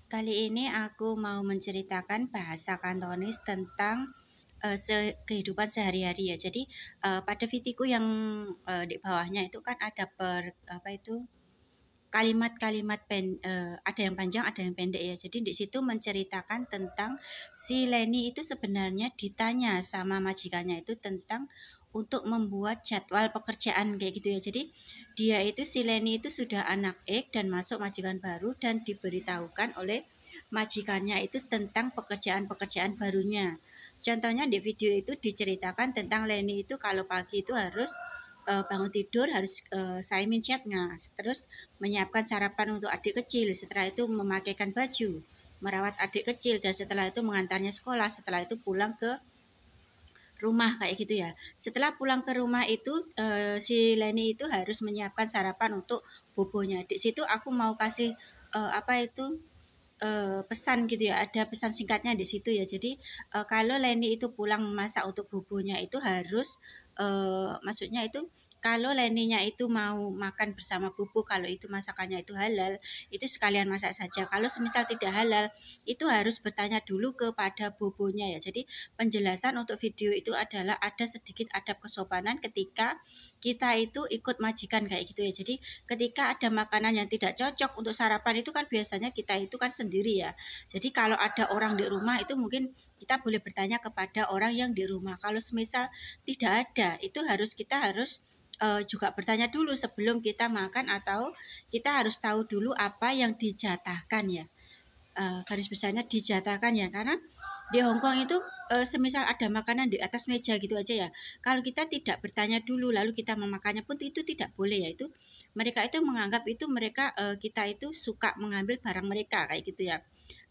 Kali ini aku mau menceritakan bahasa Kantonis tentang kehidupan sehari-hari ya. Jadi pada videoku yang di bawahnya itu kan ada kalimat-kalimat ada yang panjang, ada yang pendek ya. Jadi di situ menceritakan tentang si Leni itu sebenarnya ditanya sama majikannya itu tentang untuk membuat jadwal pekerjaan kayak gitu ya. Jadi dia itu si Leni itu sudah anak dan masuk majikan baru dan diberitahukan oleh majikannya itu tentang pekerjaan-pekerjaan barunya. Contohnya di video itu diceritakan tentang Leni itu kalau pagi itu harus bangun tidur harus saimin chatnya, terus menyiapkan sarapan untuk adik kecil, setelah itu memakaikan baju, merawat adik kecil, dan setelah itu mengantarnya sekolah, setelah itu pulang ke rumah kayak gitu ya. Setelah pulang ke rumah itu si Leni itu harus menyiapkan sarapan untuk bobonya. Di situ aku mau kasih pesan gitu ya, ada pesan singkatnya di situ ya. Jadi kalau Leni itu pulang memasak untuk bobonya itu harus maksudnya itu kalau Leninya itu mau makan bersama bobo, kalau itu masakannya itu halal, itu sekalian masak saja. Kalau semisal tidak halal, itu harus bertanya dulu kepada bobonya ya. Jadi penjelasan untuk video itu adalah ada sedikit adab kesopanan ketika kita itu ikut majikan kayak gitu ya. Jadi ketika ada makanan yang tidak cocok untuk sarapan itu kan biasanya kita itu kan sendiri ya. Jadi kalau ada orang di rumah itu mungkin kita boleh bertanya kepada orang yang di rumah. Kalau semisal tidak ada, itu kita harus juga bertanya dulu sebelum kita makan, atau kita harus tahu dulu apa yang dijatahkan ya. Garis besarnya dijatahkan ya, karena di Hongkong itu semisal ada makanan di atas meja gitu aja ya, kalau kita tidak bertanya dulu lalu kita memakannya pun itu tidak boleh ya. Itu mereka itu menganggap itu kita itu suka mengambil barang mereka kayak gitu ya.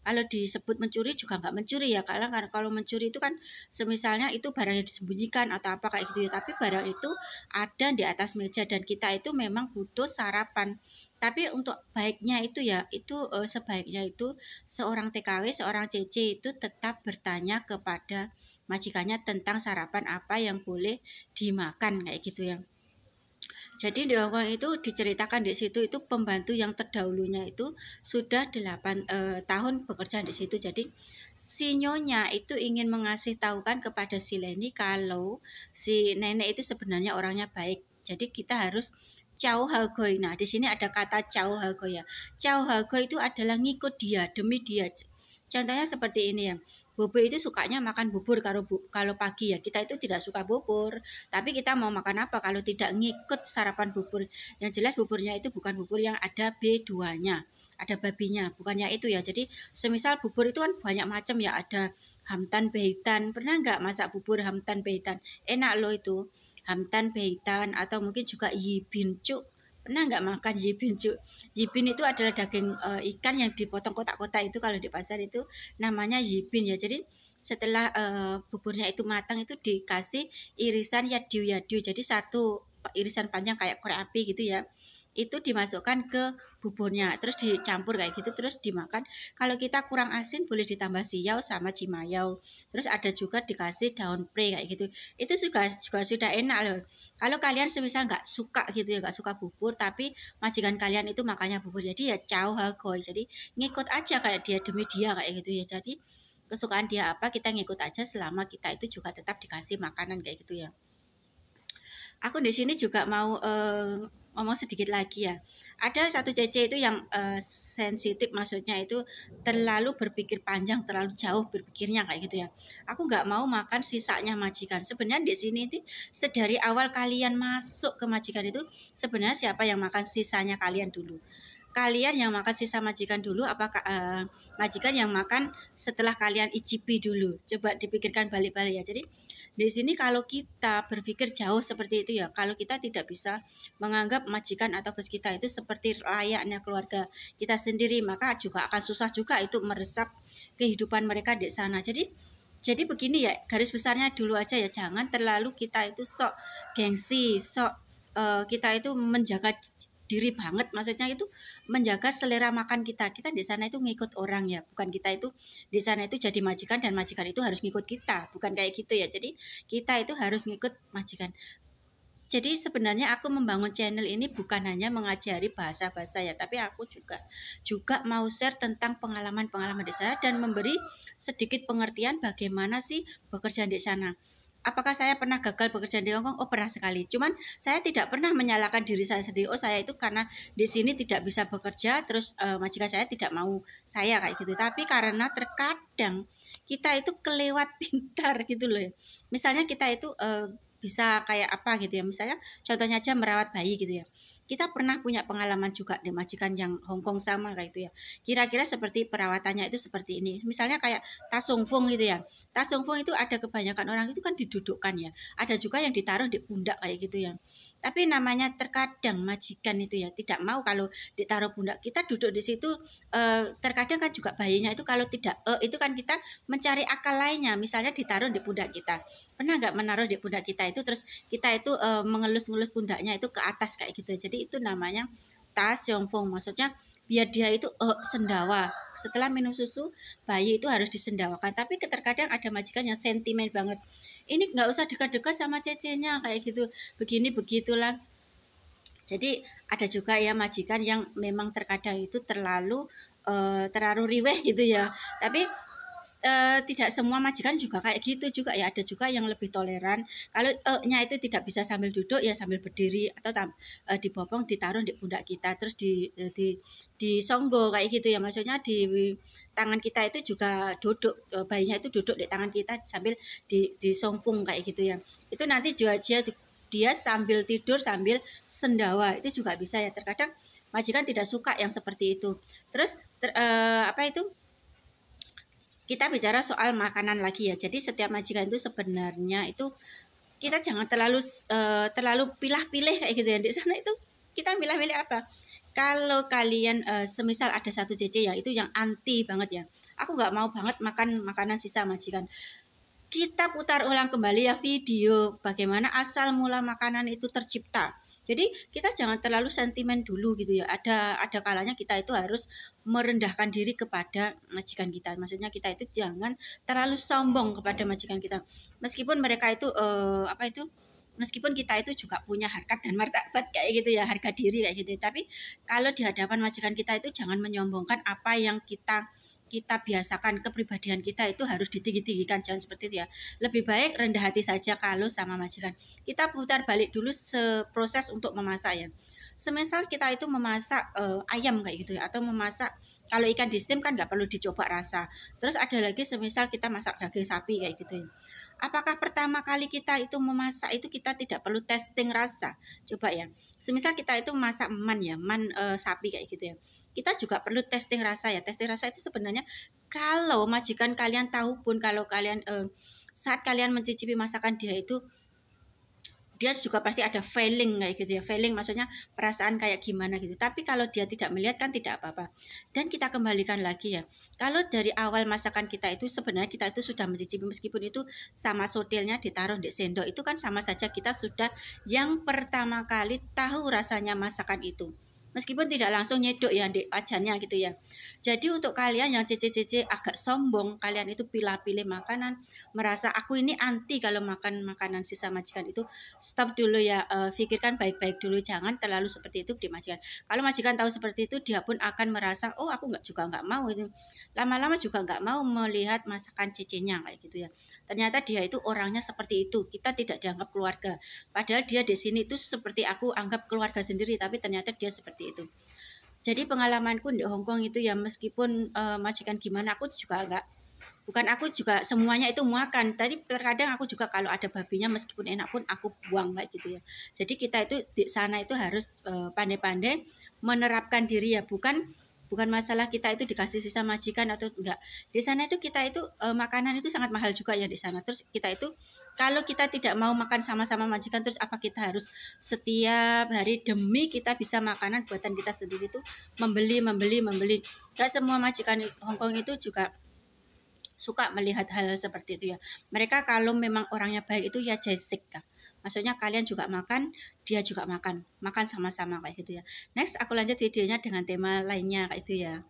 Kalau disebut mencuri juga nggak mencuri ya, karena kalau mencuri itu kan semisalnya itu barang yang disembunyikan atau apa kayak gitu ya, tapi barang itu ada di atas meja dan kita itu memang butuh sarapan. Tapi untuk baiknya itu ya, itu sebaiknya itu seorang TKW, seorang CC itu tetap bertanya kepada majikannya tentang sarapan apa yang boleh dimakan kayak gitu ya. Jadi di Hongkong itu diceritakan di situ itu pembantu yang terdahulunya itu sudah 8 tahun bekerja di situ. Jadi si nyonya itu ingin mengasih tahukan kepada si Leni kalau si nenek itu sebenarnya orangnya baik. Jadi kita harus Chow Hagoi. Nah, di sini ada kata Chow Hagoi ya. Chow Hagoi itu adalah ngikut dia, demi dia. Contohnya seperti ini ya. Bobo itu sukanya makan bubur kalau pagi ya. Kita itu tidak suka bubur, tapi kita mau makan apa kalau tidak ngikut sarapan bubur. Yang jelas buburnya itu bukan bubur yang ada B2-nya, ada babinya, bukannya itu ya. Jadi semisal bubur itu kan banyak macam ya, ada hamtan behitan. Pernah nggak masak bubur hamtan behitan? Enak loh itu. Hamtan behitan, atau mungkin juga yibin cuk. Pernah nggak makan yibin cuk? Yibin itu adalah daging ikan yang dipotong kotak-kotak, itu kalau di pasar itu namanya yibin ya. Jadi setelah buburnya itu matang itu dikasih irisan yadiu. Jadi satu irisan panjang kayak korek api gitu ya, itu dimasukkan ke buburnya, terus dicampur kayak gitu, terus dimakan. Kalau kita kurang asin boleh ditambah siau sama cimayau, terus ada juga dikasih daun pre kayak gitu. Itu juga sudah enak loh. Kalau kalian semisal nggak suka gitu ya, nggak suka bubur, tapi majikan kalian itu makannya bubur, jadi ya chow hagoi, jadi ngikut aja kayak dia, demi dia kayak gitu ya. Jadi kesukaan dia apa kita ngikut aja, selama kita itu juga tetap dikasih makanan kayak gitu ya. Aku di sini juga mau ngomong sedikit lagi ya. Ada satu CC itu yang sensitif, maksudnya itu terlalu berpikir panjang, terlalu jauh berpikirnya kayak gitu ya. Aku nggak mau makan sisanya majikan. Sebenarnya di sini itu sedari awal kalian masuk ke majikan itu sebenarnya siapa yang makan sisanya kalian dulu? Kalian yang makan sisa majikan dulu, apakah majikan yang makan setelah kalian icipi dulu? Coba dipikirkan balik-balik ya. Jadi di sini kalau kita berpikir jauh seperti itu ya, kalau kita tidak bisa menganggap majikan atau bos kita itu seperti layaknya keluarga kita sendiri, maka juga akan susah juga itu meresap kehidupan mereka di sana. Jadi begini ya, garis besarnya dulu aja ya, jangan terlalu kita itu sok gengsi, sok kita itu menjaga diri banget, maksudnya itu menjaga selera makan kita. Kita di sana itu ngikut orang ya, bukan kita itu di sana itu jadi majikan dan majikan itu harus ngikut kita, bukan kayak gitu ya. Jadi kita itu harus ngikut majikan. Jadi sebenarnya aku membangun channel ini bukan hanya mengajari bahasa-bahasa ya, tapi aku juga mau share tentang pengalaman-pengalaman di sana dan memberi sedikit pengertian bagaimana sih bekerja di sana. Apakah saya pernah gagal bekerja di Hongkong? Oh, pernah sekali. Cuman saya tidak pernah menyalahkan diri saya sendiri. Oh, saya itu karena di sini tidak bisa bekerja, terus majikan saya tidak mau saya kayak gitu. Tapi karena terkadang kita itu kelewat pintar gitu loh ya. Misalnya kita itu bisa kayak apa gitu ya, misalnya contohnya aja merawat bayi gitu ya, kita pernah punya pengalaman juga di majikan yang Hongkong sama kayak itu ya, kira-kira seperti perawatannya itu seperti ini, misalnya kayak tasungfung gitu ya, tasungfung itu ada kebanyakan orang itu kan didudukkan ya, ada juga yang ditaruh di pundak kayak gitu ya, tapi namanya terkadang majikan itu ya tidak mau kalau ditaruh pundak, kita duduk di situ terkadang kan juga bayinya itu kalau tidak itu kan kita mencari akal lainnya, misalnya ditaruh di pundak kita. Pernah nggak menaruh di pundak kita itu terus kita itu mengelus-ngelus pundaknya itu ke atas kayak gitu. Jadi itu namanya tas yongfong, maksudnya biar dia itu sendawa. Setelah minum susu bayi itu harus disendawakan. Tapi terkadang ada majikan yang sentimen banget. Ini nggak usah dekat-dekat sama cecenya kayak gitu. Begini begitulah. Jadi ada juga ya majikan yang memang terkadang itu terlalu riweh gitu ya. Tapi tidak semua majikan juga kayak gitu juga ya, ada juga yang lebih toleran. Kalau nya itu tidak bisa sambil duduk ya sambil berdiri atau dibopong ditaruh di pundak kita terus disonggo kayak gitu ya, maksudnya di tangan kita itu juga duduk, bayinya itu duduk di tangan kita sambil disongfung kayak gitu ya. Itu nanti juga dia sambil tidur sambil sendawa itu juga bisa ya. Terkadang majikan tidak suka yang seperti itu. Terus apa itu, kita bicara soal makanan lagi ya. Jadi setiap majikan itu sebenarnya itu kita jangan terlalu pilih-pilih kayak gitu ya. Di sana itu kita pilih-pilih apa? Kalau kalian semisal ada satu cece ya itu yang anti banget ya. Aku nggak mau banget makan makanan sisa majikan. Kita putar ulang kembali ya video bagaimana asal mula makanan itu tercipta. Jadi kita jangan terlalu sentimen dulu gitu ya. Ada kalanya kita itu harus merendahkan diri kepada majikan kita. Maksudnya kita itu jangan terlalu sombong kepada majikan kita. Meskipun mereka itu meskipun kita itu juga punya harkat dan martabat kayak gitu ya, harga diri kayak gitu. Tapi kalau di hadapan majikan kita itu jangan menyombongkan apa yang kita biasakan, kepribadian kita itu harus ditinggi-tinggikan, jangan seperti itu ya. Lebih baik rendah hati saja kalau sama majikan. Kita putar balik dulu proses untuk memasak ya. Semisal kita itu memasak ayam kayak gitu ya, atau memasak kalau ikan di steam kan nggak perlu dicoba rasa. Terus ada lagi semisal kita masak daging sapi kayak gitu ya. Apakah pertama kali kita itu memasak itu kita tidak perlu testing rasa? Coba ya. Semisal kita itu masak sapi kayak gitu ya. Kita juga perlu testing rasa ya. Testing rasa itu sebenarnya kalau majikan kalian tahu pun kalau kalian saat kalian mencicipi masakan dia juga pasti ada feeling kayak gitu ya. Feeling maksudnya perasaan kayak gimana gitu. Tapi kalau dia tidak melihat kan tidak apa-apa. Dan kita kembalikan lagi ya. Kalau dari awal masakan kita itu sebenarnya kita itu sudah mencicipi, meskipun itu sama sotilnya ditaruh di sendok, itu kan sama saja kita sudah yang pertama kali tahu rasanya masakan itu. Meskipun tidak langsung nyedok ya di wajannya gitu ya. Jadi untuk kalian yang cece-cece agak sombong, kalian itu pilih-pilih makanan, merasa aku ini anti kalau makan makanan sisa majikan itu, stop dulu ya, pikirkan baik-baik dulu, jangan terlalu seperti itu di majikan. Kalau majikan tahu seperti itu, dia pun akan merasa, oh aku juga nggak mau itu. Lama-lama juga nggak mau melihat masakan cecenya kayak gitu ya. Ternyata dia itu orangnya seperti itu, kita tidak dianggap keluarga. Padahal dia di sini itu seperti aku anggap keluarga sendiri, tapi ternyata dia seperti itu. Jadi pengalamanku di Hongkong itu ya, meskipun majikan gimana, aku juga semuanya itu makan. Tadi terkadang aku juga kalau ada babinya meskipun enak pun aku buang kayak gitu ya. Jadi kita itu di sana itu harus pandai-pandai menerapkan diri ya, bukan masalah kita itu dikasih sisa majikan atau enggak. Di sana itu kita itu makanan itu sangat mahal juga ya di sana. Terus kita itu kalau kita tidak mau makan sama-sama majikan, terus apa kita harus setiap hari demi kita bisa makanan buatan kita sendiri itu membeli. Gak semua majikan Hongkong itu juga suka melihat hal seperti itu ya. Mereka kalau memang orangnya baik itu ya Jessica. Maksudnya kalian juga makan, dia juga makan sama-sama kayak gitu ya. Next aku lanjut videonya dengan tema lainnya kayak itu ya.